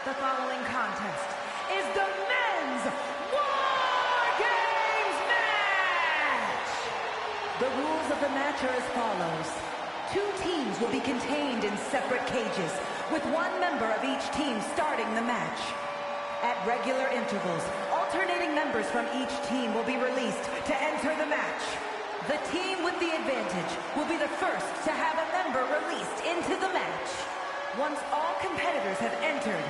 The following contest is the men's War Games match! The rules of the match are as follows. 2 teams will be contained in separate cages, with 1 member of each team starting the match. At regular intervals, alternating members from each team will be released to enter the match. The team with the advantage will be the first to have a member released into the match. Once all competitors have entered,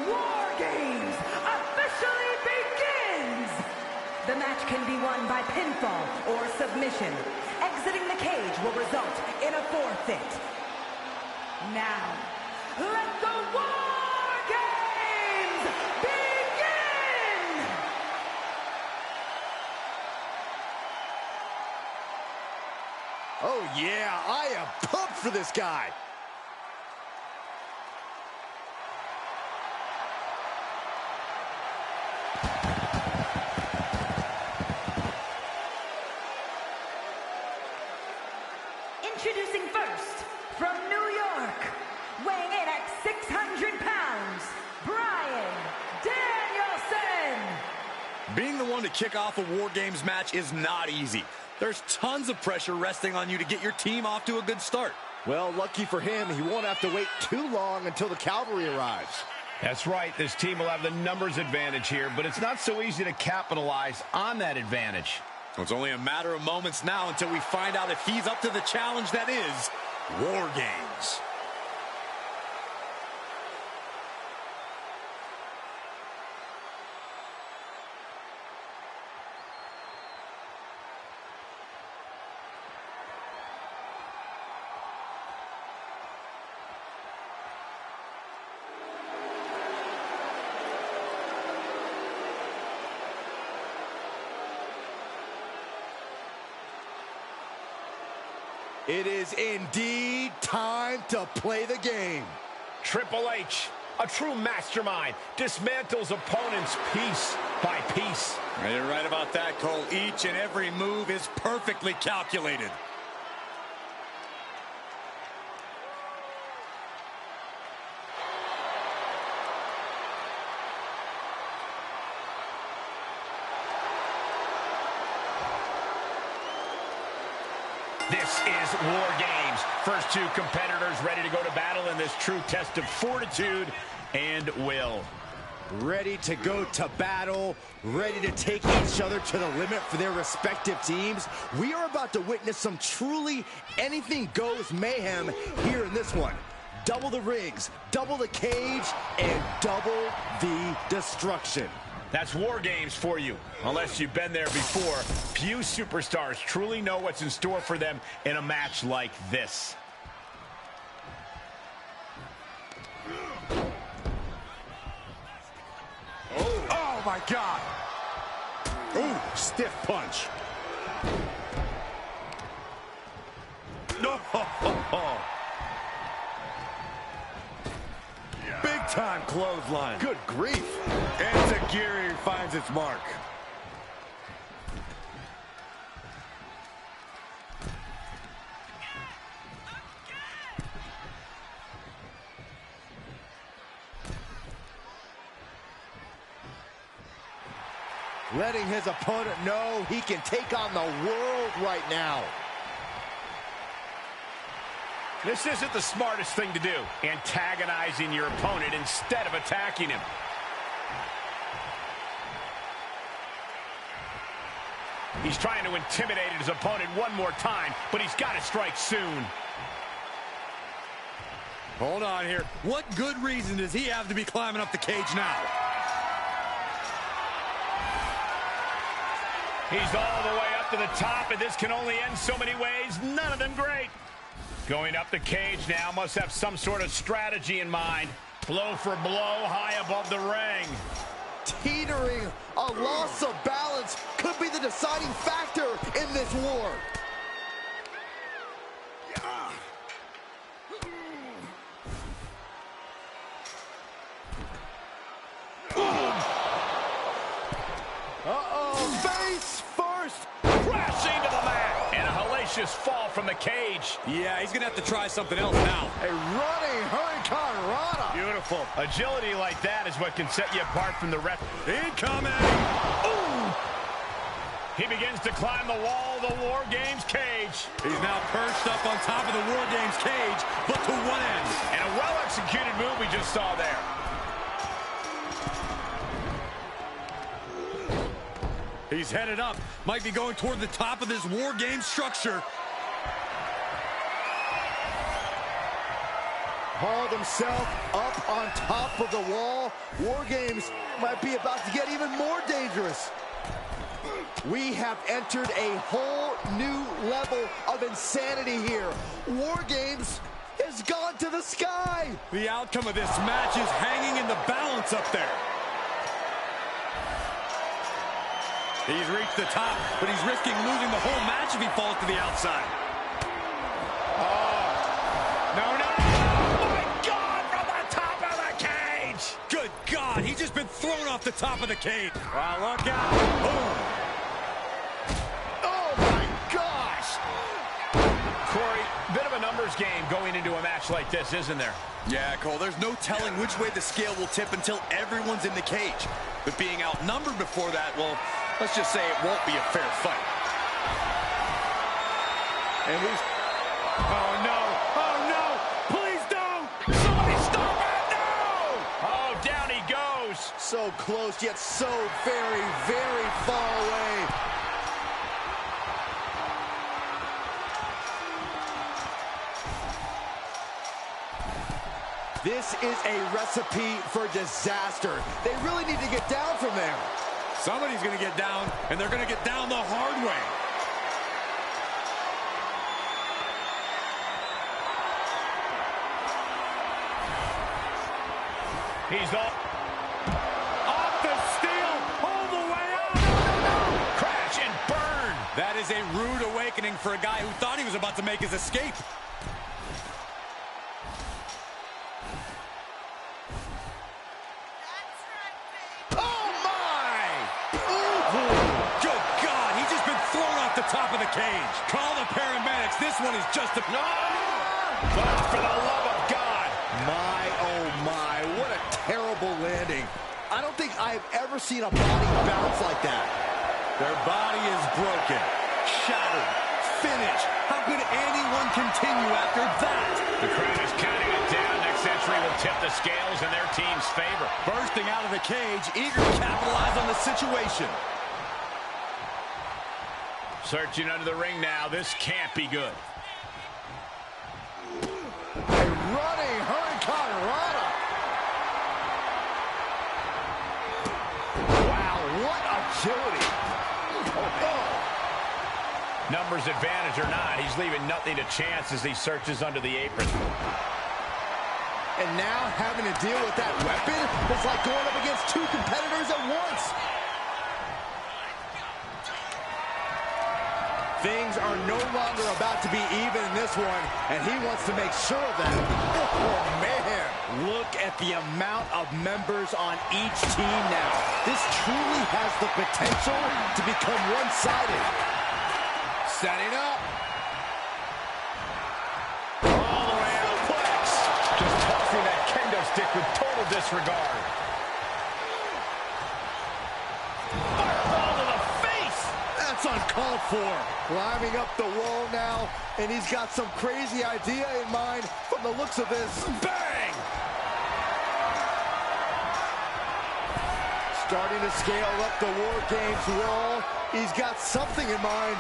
War Games officially begins! The match can be won by pinfall or submission. Exiting the cage will result in a forfeit. Now, let the War Games begin! Oh yeah, I am pumped for this guy. Introducing first, from New York, weighing in at 600 pounds, Brian Danielson! Being the one to kick off a War Games match is not easy. There's tons of pressure resting on you to get your team off to a good start. Well, lucky for him, he won't have to wait too long until the cavalry arrives. That's right, this team will have the numbers advantage here, but it's not so easy to capitalize on that advantage. Well, it's only a matter of moments now until we find out if he's up to the challenge that is War Games. It is indeed time to play the game. Triple H, a true mastermind, dismantles opponents piece by piece. You're right about that, Cole. Each and every move is perfectly calculated. This is War Games. First 2 competitors ready to go to battle in this true test of fortitude and will. Ready to go to battle, ready to take each other to the limit for their respective teams. We are about to witness some truly anything goes mayhem here in this one. Double the rigs, double the cage, and double the destruction. That's War Games for you. Unless you've been there before, few superstars truly know what's in store for them in a match like this. Oh my God! Ooh, stiff punch. No! Big time clothesline. Good grief. And Zagiri finds its mark. Letting his opponent know he can take on the world right now. This isn't the smartest thing to do, antagonizing your opponent instead of attacking him. He's trying to intimidate his opponent one more time, but he's got to strike soon. Hold on here. What good reason does he have to be climbing up the cage now? He's all the way up to the top, and this can only end so many ways, none of them great. Going up the cage now, must have some sort of strategy in mind. Blow for blow, high above the ring. Teetering, a loss of balance could be the deciding factor in this war. Uh-oh, face first. Crashing to the mat. And a hellacious vicious fall from the cage. Yeah, he's going to have to try something else now. A running Hurricane Rana. Beautiful. Agility like that is what can set you apart from the rest. Incoming! Ooh! He begins to climb the wall of the War Games cage. He's now perched up on top of the War Games cage, but to one end. And a well-executed move we just saw there. He's headed up. Might be going toward the top of this War Games structure. Hauled himself up on top of the wall. War Games might be about to get even more dangerous. We have entered a whole new level of insanity here. War Games has gone to the sky. The outcome of this match is hanging in the balance up there. He's reached the top, but he's risking losing the whole match if he falls to the outside. No, no! Oh, my God! From the top of the cage! Good God, he's just been thrown off the top of the cage. Wow, look out. Boom. Oh, my gosh! Corey, bit of a numbers game going into a match like this, isn't there? Yeah, Cole, there's no telling which way the scale will tip until everyone's in the cage. But being outnumbered before that, well, let's just say it won't be a fair fight. And he's... Oh, no. Oh, no. Please don't. Somebody stop it. No. Oh, down he goes. so close, yet so very, very far away. This is a recipe for disaster. They really need to get down from there. Somebody's going to get down, and they're going to get down the hard way. He's off the steel, all the way out. No. Crash and burn. That is a rude awakening for a guy who thought he was about to make his escape. Top of the cage. Call the paramedics. This one is just a... No! But for the love of God. My, oh my, what a terrible landing. I don't think I've ever seen a body bounce like that. Their body is broken, shattered, finished. How could anyone continue after that? The crowd is counting it down. Next entry will tip the scales in their team's favor. Bursting out of the cage, eager to capitalize on the situation. Searching under the ring now. This can't be good. A running Hurricane Rana. Wow, what agility. Numbers advantage or not, he's leaving nothing to chance as he searches under the apron. And now having to deal with that weapon is like going up against two competitors at once. Things are no longer about to be even in this one, and he wants to make sure of that. Oh, man. Look at the amount of members on each team now. This truly has the potential to become one-sided. Setting up. All the way out. Flex. Just tossing that kendo stick with total disregard. Fireball to the face. That's uncalled for. Climbing up the wall now, and he's got some crazy idea in mind from the looks of this. Bang! Starting to scale up the War Games wall. He's got something in mind.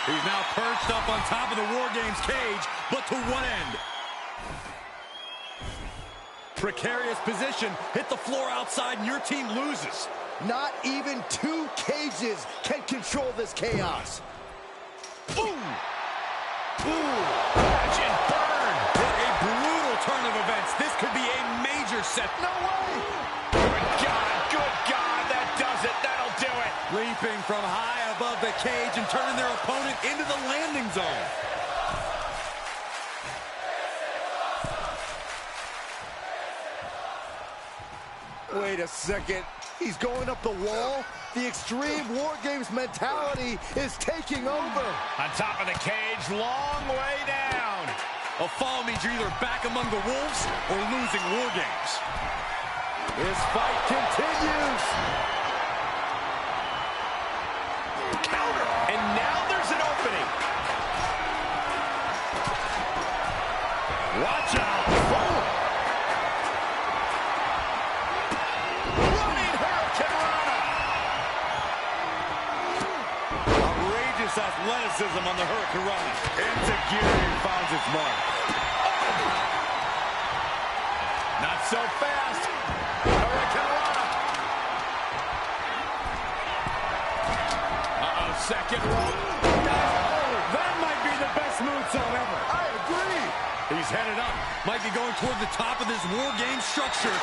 He's now perched up on top of the War Games cage, but to one end. Precarious position, hit the floor outside, and your team loses. Not even two cages can control this chaos. Ooh! Ooh! Catch and burn! What a brutal turn of events. This could be a major set. No way! Good God, that does it. That'll do it. Leaping from high above the cage and turning their opponent into the landing zone. Wait a second. He's going up the wall? The Extreme War Games mentality is taking over. On top of the cage, long way down. A fall means you're either back among the wolves or losing War Games. This fight continues. Counter. And now there's an opening. Watch out. Oh. Running Hurricane Rana. Outrageous athleticism on the Hurricane Rana. Insecurity finds its mark. Not so fast. Hurricane Rana. Second rope. That might be the best moonsault ever. I agree. He's headed up. Might be going toward the top of this War Game structure.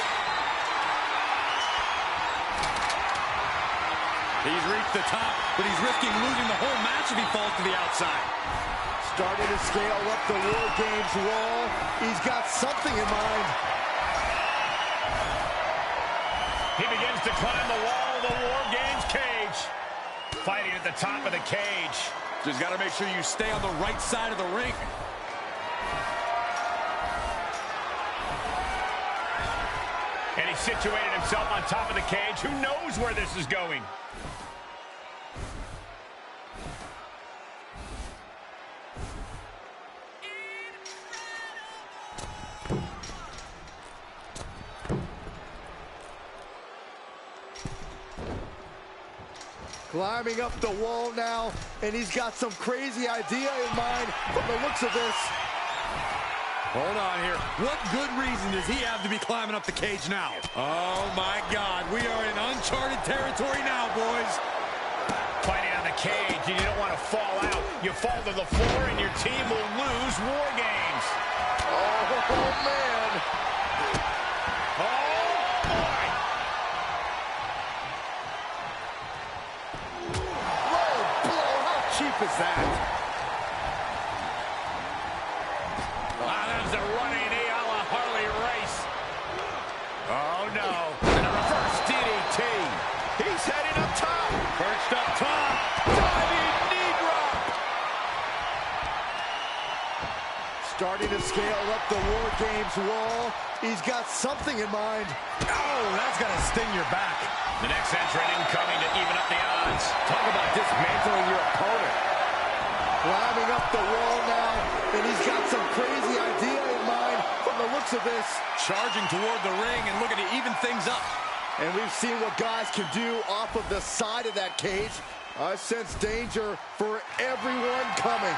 He's reached the top, but he's risking losing the whole match if he falls to the outside. Starting to scale up the War Games wall. He's got something in mind. He begins to climb the wall of the War Games cage. Fighting at the top of the cage. Just got to make sure you stay on the right side of the ring. And he situated himself on top of the cage. Who knows where this is going? Climbing up the wall now, and he's got some crazy idea in mind from the looks of this. Hold on here. What good reason does he have to be climbing up the cage now? Oh, my God. We are in uncharted territory now, boys. Fighting on the cage, and you don't want to fall out. You fall to the floor, and your team will lose War Games. Oh, man. Oh, boy. Cheap as that. Wow, that was a running knee a la Harley Race. Oh, no. And a reverse DDT. He's heading up top. Perched up top. Diving knee drop. Starting to scale up the War Games wall. He's got something in mind. Oh, that's going to sting your back. The next entrant incoming to even up the odds. Talk about dismantling your opponent. Climbing up the wall now, and he's got some crazy idea in mind from the looks of this. Charging toward the ring and looking to even things up. And we've seen what guys can do off of the side of that cage. I sense danger for everyone coming.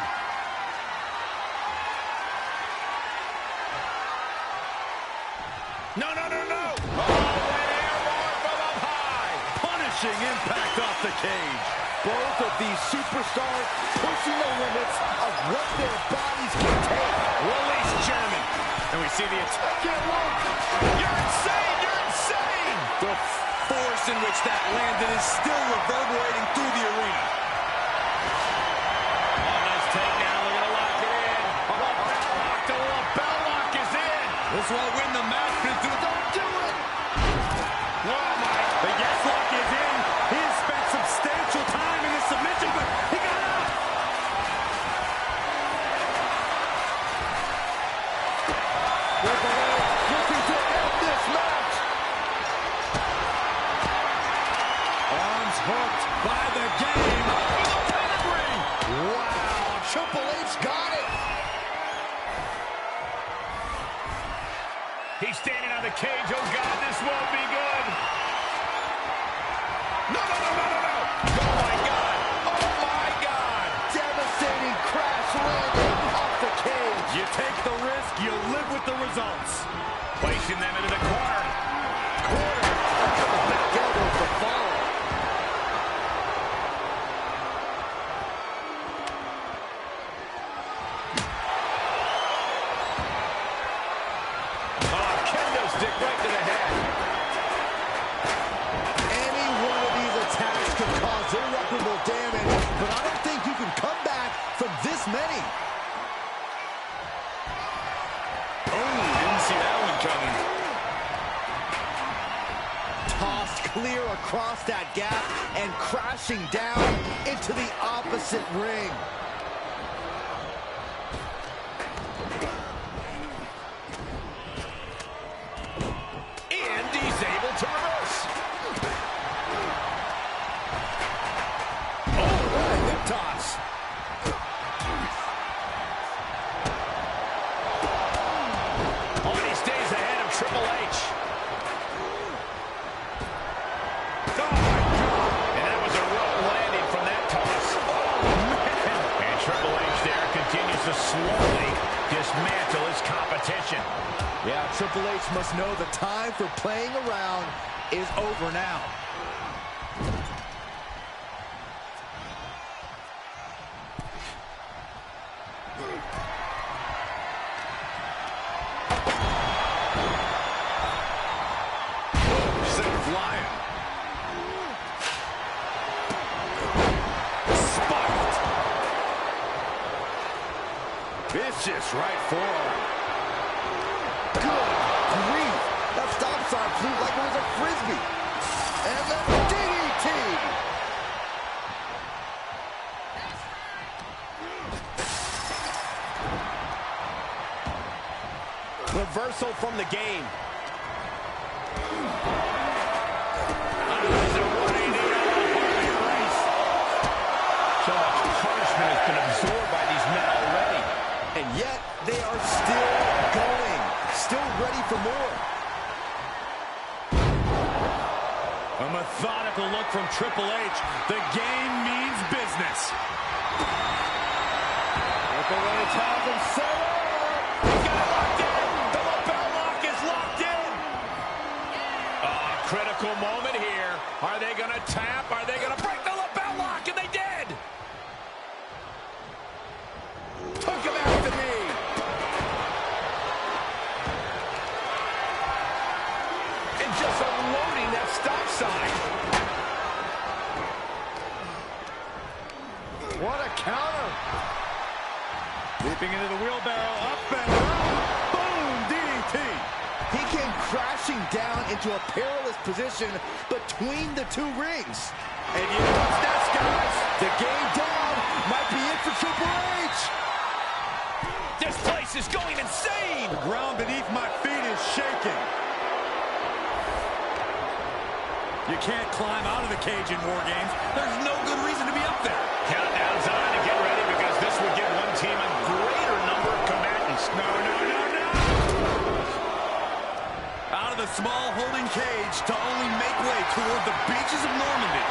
No, no, no, no. Oh, an airborne from up high. Punishing impact off the cage. Both of these superstars pushing the limits of what their bodies can take. Release German. And we see the attack. You're insane. You're insane. The force in which that landed is still reverberating through the arena. Oh, nice takedown. Look at the lock it in. Lapel lock. The lapel lock is in. This won't win the match, but don't do it. Oh, my. The yes lock is in. He has spent substantial time in this submission, but he got out. Looking to end this match. Arms hooked by the game. Pedigree. Wow, Triple H got it. He's standing on the cage. Oh, God, this won't be good. No, no, no, no, no, no. Oh, my God. Oh, my God. Devastating crash landing off the cage. You take the risk, you live with the results. Placing them into the corner. Back elbow for fall. Oh, kendo stick right to the head. Any one of these attacks could cause irreparable damage, but I don't think you can come back from this many. Oh, didn't see that one coming. Tossed clear across that gap and crashing down into the opposite ring. And he's able to reverse. Oh, what a hip toss. Oh, and he stays ahead of Triple H. Oh, my God. And that was a rough landing from that toss. Oh, man. And Triple H there continues to slowly dismantle his competition. Yeah, Triple H must know the time for playing around is over now. Sent flying. Spiked. Vicious right forearm. Good grief. That stop sign flew like it was a Frisbee. And the DDT. Reversal from the game. So much punishment has been absorbed by these men already. And yet, they are still going. Still ready for more. A methodical look from Triple H. The game means business. Triple H has him set up. He's got it locked in. The lapel lock is locked in. Critical moment here. Are they going to tap? Are they going to break the lapel lock? And they did. Took him out the knee. And just unloading that stop sign. What a counter. Leaping into the wheelbarrow, up and around. Boom, DDT. He came crashing down into a perilous position between the two rings. And you know what's next, guys? The game down might be it for Triple H. This place is going insane. The ground beneath my feet is shaking. You can't climb out of the cage in War Games. There's no good reason to be up there. Countdown's on to get ready because this would give one team a greater number of combatants. No, no, no, no. Out of the small holding cage to only make way toward the beaches of Normandy.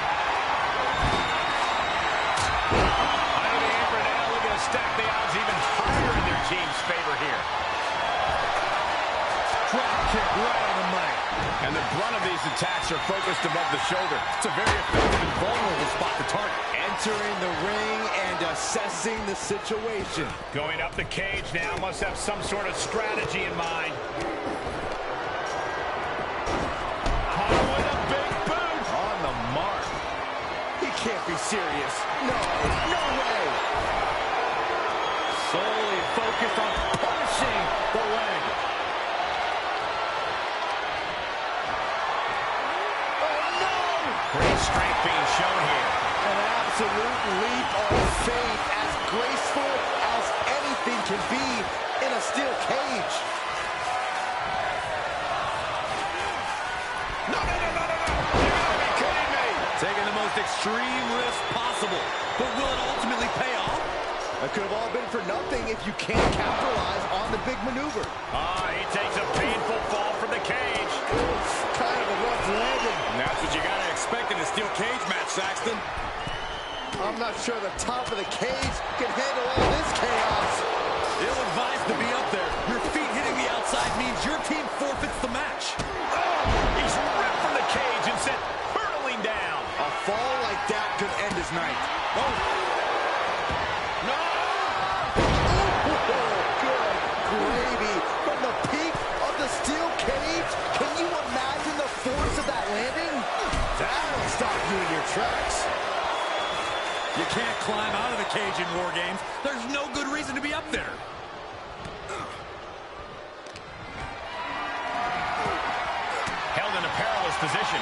Under the apron now, looking to stack the odds even higher in their team's favor here. Drop kick right on the money. And the brunt of these attacks are focused above the shoulder. It's a very effective and vulnerable spot to target. Entering the ring and assessing the situation. Going up the cage now, must have some sort of strategy in mind. With a big boot. On the mark. He can't be serious. No, no way. Solely focused on punishing the leg. Great strength being shown here. An absolute leap of faith, as graceful as anything can be in a steel cage. No, no, no, no, no, no. You gotta be kidding me. Taking the most extreme risk possible. But will it ultimately pay off? That could have all been for nothing if you can't capitalize on the big maneuver. He takes a painful fall from the cage. It's kind of a rough landing. And that's what you gotta expect in a steel cage match, Saxton. I'm not sure the top of the cage can handle all this chaos. Ill-advised to be up there. Your feet hitting the outside means your team forfeits the match. He's ripped from the cage and sent hurtling down. A fall like that could end his night. No. Good gravy from the peak of the steel cage. Can you imagine the force of that landing? That'll stop you in your tracks. You can't climb out of the cage in War Games. There's no good reason to be up there. Held in a perilous position.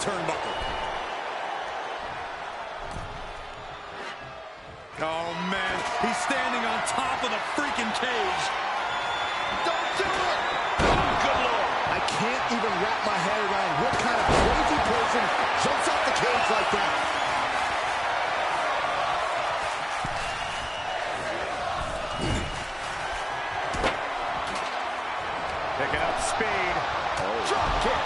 turnbuckle. Oh, man. He's standing on top of the freaking cage. Don't do it! Oh, good Lord. I can't even wrap my head around what kind of crazy person jumps off the cage like that. Picking up speed. Oh. Drop kick.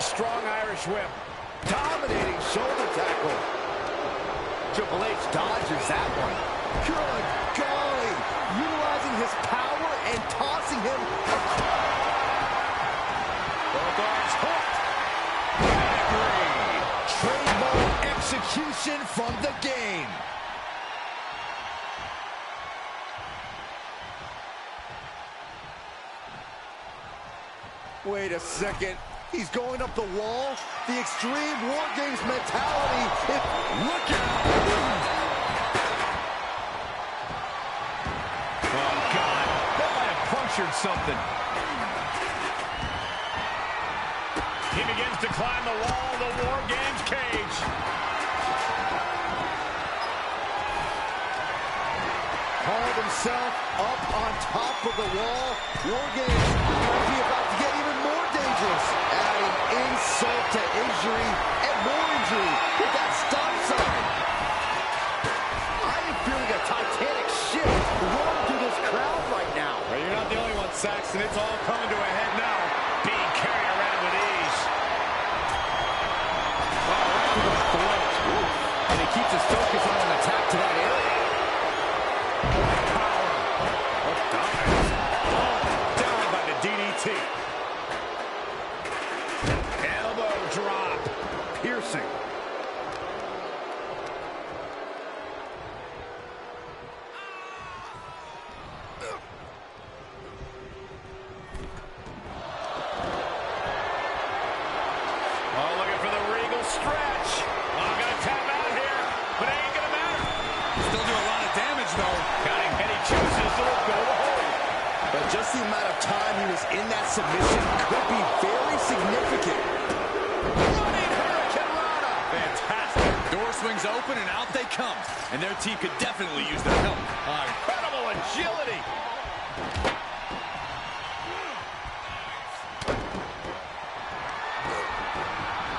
Strong Irish whip. Dominating shoulder tackle. Triple H dodges that one. Good golly. Utilizing his power and tossing him. Both arms hooked. Trademark execution from the game. Wait a second. He's going up the wall. The Extreme War Games mentality. Look out! Oh, God. That might have punctured something. He begins to climb the wall of the War Games cage. Hauled himself up on top of the wall. War Games might be about to get even more dangerous. Adding insult to injury and more injury with that stop sign. I am feeling a titanic shift rolling through this crowd right now. Well, you're not the only one, Saxton. It's all coming to a head now. Being carried around with ease. Oh, right to the throat. And he keeps his focus on an attack to that area. Down by the DDT. Elbow drop. Piercing. Oh, looking for the regal stretch. I'm going to tap out here, but it ain't going to matter. Still do a lot of damage, though. Counting penny chooses to go to hold. But just the amount of time he was in that submission could be very significant. Running Hurricane Rana. Fantastic. Door swings open, and out they come. And their team could definitely use their help. Incredible agility.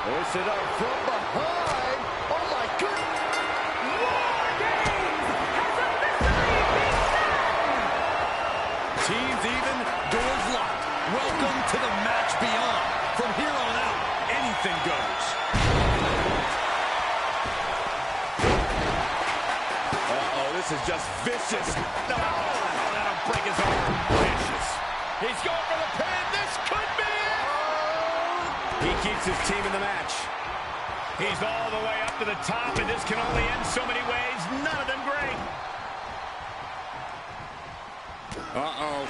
Hoisted up from behind. Oh, my goodness. War Games has officially begun! Teams even, doors locked. Welcome to the match beyond. From here on out, anything goes. Uh-oh, this is just vicious. No, that'll break his arm. Vicious. He's going for the pin. This could be it. He keeps his team in the match. He's all the way up to the top, and this can only end so many ways. None of them great. Uh-oh.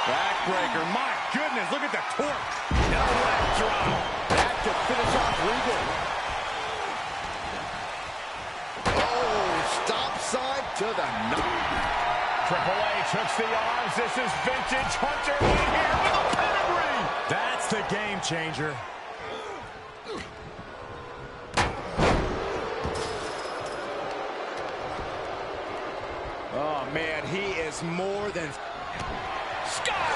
Backbreaker. My goodness, look at the torque. No leg drop. Back to finish off Regal. Oh, stop sign to the nose. Triple H hooks the arms. This is vintage Hunter right here with a pedigree. That's the game changer. Oh, man, he is more than... Scott!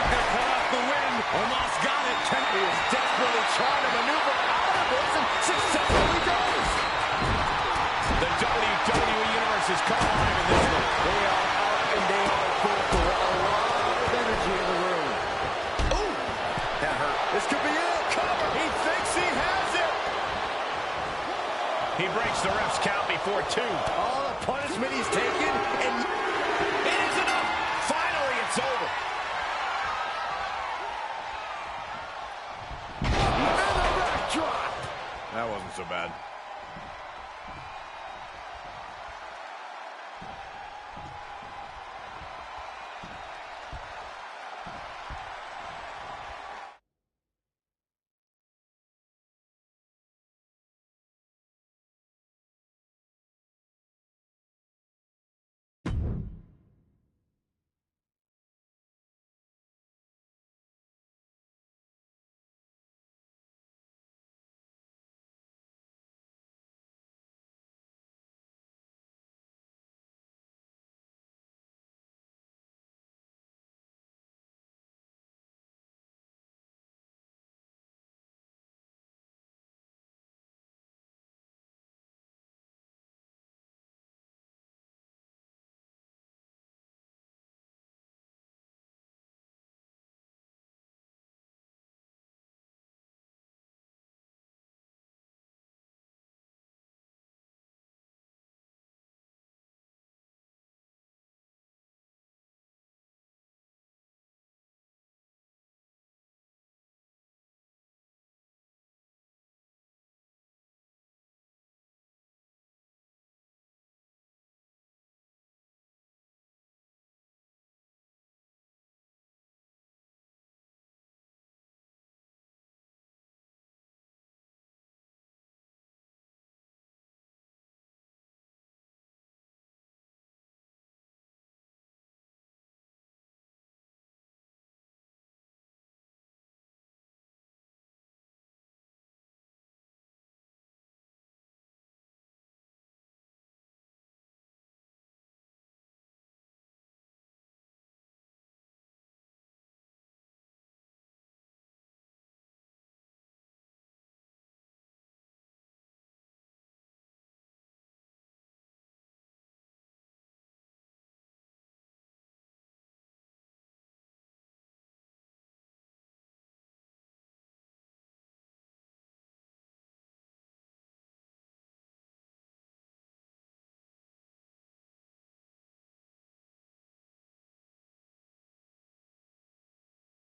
Gonna cut off the wind. Almost got it. He is desperately trying to maneuver out of this and successfully does. The WWE Universe is caught alive in this one. They are up and they are full for a lot of energy in the room. Ooh, that hurt. This could be it. Cover. He thinks he has it. He breaks the ref's count before 2. All the punishment he's taken, and It is enough. Finally, it's over. another backdrop. That wasn't so bad.